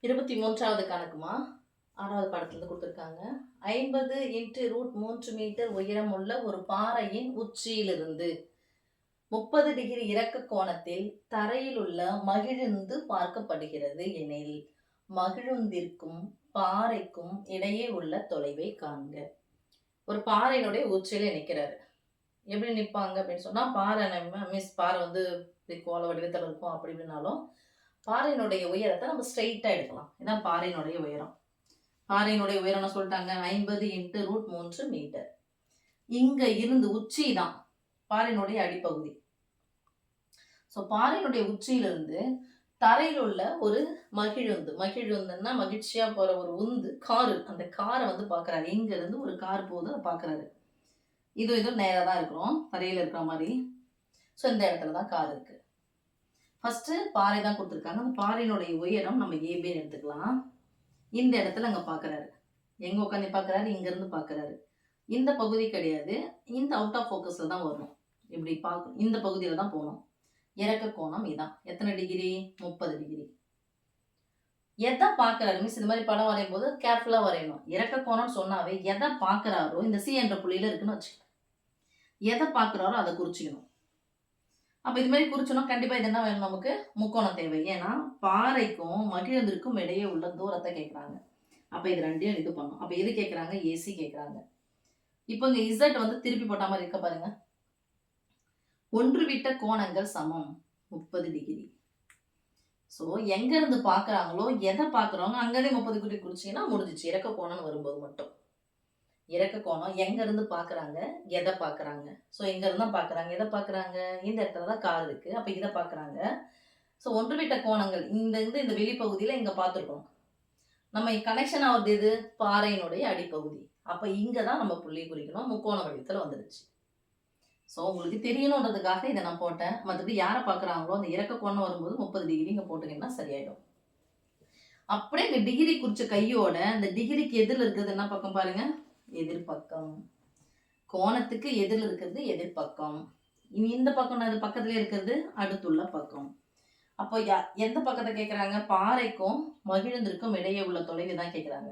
23வது கணக்குமா 6வது பாடத்துல கொடுத்துருக்காங்க. 50 × √3 மீட்டர் உயரமுள்ள ஒரு பாறையின் உச்சியிலிருந்து 30 டிகிரி இறக்க கோணத்தில் தரையில் உள்ள மகிழுந்து பார்க்கப்படுகிறது எனில் மகிழுந்திற்கும் பாறைக்கும் இடையே உள்ள தொலைவை காண்க. ஒரு பாறையினுடைய உச்சியில நிற்கிறாரு. எப்படி நிற்பாங்க அப்படின்னு சொன்னா, பாறை பாறை வந்து கோள வடிவத்தில் இருக்கும். அப்படி இப்படின்னாலும் பாறையினுடைய உயரத்தை நம்ம ஸ்ட்ரெயிட்டா எடுக்கலாம். இதான் பாறையினுடைய உயரம். பாறையினுடைய உயரம் சொல்லிட்டாங்க 50 × √3 மீட்டர். இங்க இருந்து உச்சி தான் பாறையினுடைய அடிப்பகுதி. ஸோ பாறையினுடைய உச்சியிலிருந்து தரையில் உள்ள ஒரு மகிழுந்துன்னா மகிழ்ச்சியா போற ஒரு உந்து காரு, அந்த காரை வந்து பாக்குறாரு. இங்க இருந்து ஒரு கார் போகுது, அதை பாக்குறாரு. இதுவும் நேரா தான் இருக்கிறோம், தரையில இருக்கிற மாதிரி. ஸோ இந்த இடத்துல தான் கார் இருக்கு. ஃபர்ஸ்ட் பாறை தான் கொடுத்துருக்காங்க. அந்த பாறையினுடைய உயரம் நம்ம ஏபின்னு எடுத்துக்கலாம். இந்த இடத்துல அங்க பாக்குறாரு. எங்க உட்காந்து பாக்குறாரு? இங்க இருந்து பாக்குறாரு. இந்த பகுதி கிடையாது, இந்த அவுட் ஆஃப் ஃபோக்கஸ்ல தான் வரணும். இப்படி பார்க்கணும், இந்த பகுதியில தான் போகணும். இறக்க கோணம் இதான். எத்தனை டிகிரி? 30 டிகிரி. எதை பார்க்கறாரு? மிஸ் இந்த மாதிரி படம் வரையும் போது கேர்ஃபுல்லா வரையணும். இறக்க கோணம் சொன்னாவே எதை பார்க்கறாரோ இந்த சி என்ற புள்ளியில இருக்குன்னு வச்சுக்கோங்க. எதை பார்க்கறாரோ அதை குறிச்சிக்கணும். அப்ப இது மாதிரி குறிச்சோம்னா கண்டிப்பா இது என்ன வேணும்? நமக்கு முக்கோணம் தேவை. ஏன்னா பாறைக்கும் மகிழுந்திற்கும் இடையே உள்ள தூரத்தை கேட்கறாங்க. அப்ப இது ரெண்டையும் இது பண்ணும். அப்ப எது கேட்கறாங்க? ஏசி கேட்கறாங்க. இப்போ இங்க இசட் வந்து திருப்பி போட்ட மாதிரி இருக்க பாருங்க. ஒன்று விட்ட கோணங்கள் சமம் 30 டிகிரி. ஸோ எங்க இருந்து பாக்குறாங்களோ எதை பாக்குறாங்க அங்கதே 30 டிகிரி குறிச்சிங்கன்னா முடிஞ்சிச்சு. இறக்க கோணம் வரும்போது மட்டும். இறக்க கோணம் எங்க இருந்து பாக்குறாங்க, எதை பாக்குறாங்க. ஸோ எங்க இருந்து தான் பாக்குறாங்க, எதை பாக்குறாங்க? இந்த இடத்துல தான் கார் இருக்கு. அப்ப இதை பாக்குறாங்க. ஸோ ஒன்று விட்ட கோணங்கள் இந்த வெளிப்பகுதியில இங்க பார்த்துருக்கோம். நம்ம கனெக்ஷன் ஆகுது எது? பாறையினுடைய அடிப்பகுதி. அப்ப இங்கதான் நம்ம புள்ளி குறிக்கணும். முக்கோண வடிவத்துல வந்துருச்சு. ஸோ உங்களுக்கு தெரியணுன்றதுக்காக இதை நான் போட்டேன். மற்றபடி யாரை பார்க்குறாங்களோ அந்த இறக்க கோணம் வரும்போது 30 டிகிரி இங்கே போட்டுங்கன்னா சரியாயிடும். அப்படியே இந்த டிகிரி குறிச்ச கையோட இந்த டிகிரிக்கு எதிரில் இருக்கிறது என்ன பக்கம் பாருங்க? எதிர்பக்கம். கோணத்துக்கு எதிரில் இருக்கிறது எதிர்பக்கம். இனி இந்த பக்கம் பக்கத்துல இருக்கிறது அடுத்துள்ள பக்கம். அப்போ எந்த பக்கத்தை கேட்குறாங்க? பாறைக்கும் மகிழுந்திற்கும் இடையே உள்ள தொலைவு தான் கேட்குறாங்க.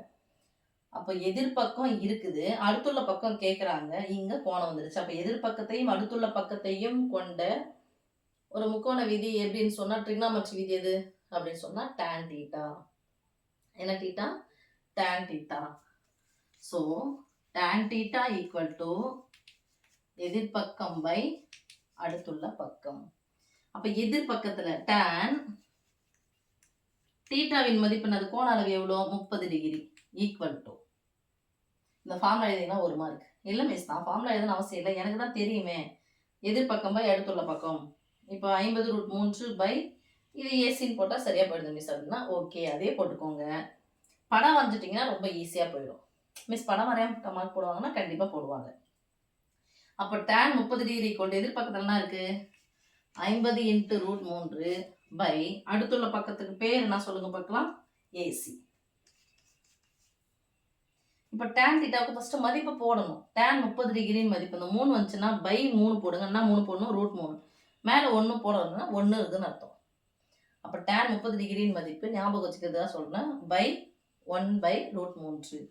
அப்போ எதிர்பக்கம் இருக்குது, அடுத்துள்ள பக்கம் கேட்குறாங்க. இங்க கோணம் வந்துருச்சு. அப்போ எதிர்பக்கத்தையும் அடுத்துள்ள பக்கத்தையும் கொண்ட ஒரு முக்கோண விதி எப்படின்னு சொன்னா, ட்ரிக்னாமெட்ரி விதி எது அப்படின்னு சொன்னா tan θ. என்ன θ? tan θ. So tan θ equal to எதிர்பக்கம் பை அடுத்துள்ள பக்கம். அப்ப எதிர்பக்கத்துல tan தீட்டாவின் மதிப்பு அது கோண அளவு எவ்வளோ? 30 டிகிரி ஈக்குவல் டு இந்த ஃபார்முலா எழுதினா 1 மார்க். இல்லை மிஸ் நான் ஃபார்முலா எழுதணும் அவசியம் இல்லை, எனக்கு தான் தெரியுமே. எதிர்பக்கம் பை அடுத்துள்ள பக்கம். இப்போ 50 √3 பை இது ஏசின்னு போட்டால் சரியா போயிடுது மிஸ் அப்படின்னா ஓகே, அதே போட்டுக்கோங்க. படம் வரைஞ்சிட்டிங்கன்னா ரொம்ப ஈஸியாக போயிடும். மிஸ் படம் வரையாம மார்க் போடுவாங்கன்னா கண்டிப்பாக போடுவாங்க. அப்போ tan 30 டிகிரி கொண்டு எதிர்பக்கத்துலனா இருக்கு 50 × √3 பை அடுத்துள்ள பக்கத்துக்கு பேர் என்ன சொல்லுங்க பார்க்கலாம்? ஏசி. இப்போ tan θவுக்கு ஃபர்ஸ்ட் மதிப்பு போடணும். tan 30 டிகிரின்னு மதிப்பு இந்த 3 வந்துச்சுன்னா பை 3 போடுங்கன்னா 3 போடணும், √3 மேலே 1 போடணும்னா 1 இருக்குன்னு அர்த்தம். அப்போ tan 30 டிகிரின்னு மதிப்பு ஞாபகம் வச்சுக்கிறதா சொல்றேன். By 1 by √3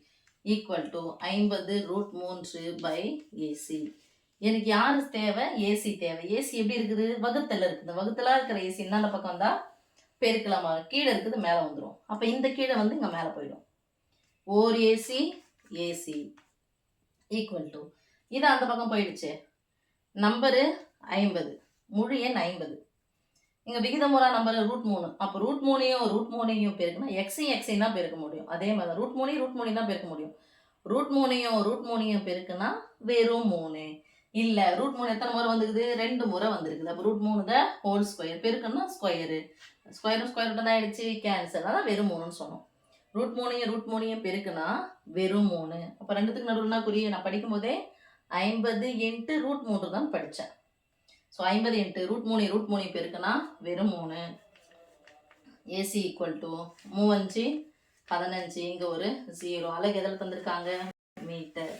equal to 50 √3 by AC. எனக்கு யாரு தேவை? ஏசி தேவை. ஏசி எப்படி இருக்குது? வகுத்தல இருக்குது. வகுத்தலா இருக்கிற ஏசி இந்த பக்கம் வந்தா பெருக்கலாமா? கீழே இருக்குது மேலே வந்துடும். அப்போ இந்த கீழே வந்து இங்கே மேலே போயிடும். ஓர் ஏசி ஏசி ஈக்குவல் டு இது அந்த பக்கம் போயிடுச்சு. நம்பரு 50, முழு எண் 50. இங்க விகிதமுறா நம்பர் √3. அப்போ √3யும் பெருக்குன்னா எக்ஸையும் தான் பெருக்க முடியும். அதே மாதிரி √3 தான் பெருக்க முடியும். √3யும் பெருக்குன்னா வெறும் 3. இல்ல √3 எத்தனை முறை வந்துருக்குது? 2 முறை வந்திருக்குது. அப்போ √3 த ஹோல் ஸ்கொயர் பெருக்குன்னா ஸ்கொயரு. ஸ்கொயரும் தான் ஆயிடுச்சு, கேன்சல். அதான் வெறும் 3ன்னு சொன்னோம். √3யும் பெருக்குனா வெறும் 3. அப்போ ரெண்டுத்துக்கு நடுவுலனா குறிய நான் படிக்கும் போதே 50 × √3 தான் படித்தேன். ஸோ 50 × √3 பெருக்குனா வெறும் 3. A c equal to 3 15. இங்கே ஒரு 0. அழகு எதில் தந்திருக்காங்க? மீட்டர்.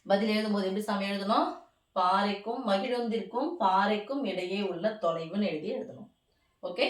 பதில் எழுதும்போது எப்படி சாமி எழுதணும்? பாறைக்கும் மகிழுந்திற்கும் பாறைக்கும் இடையே உள்ள தொலைவுன்னு எழுதணும். ஓகே.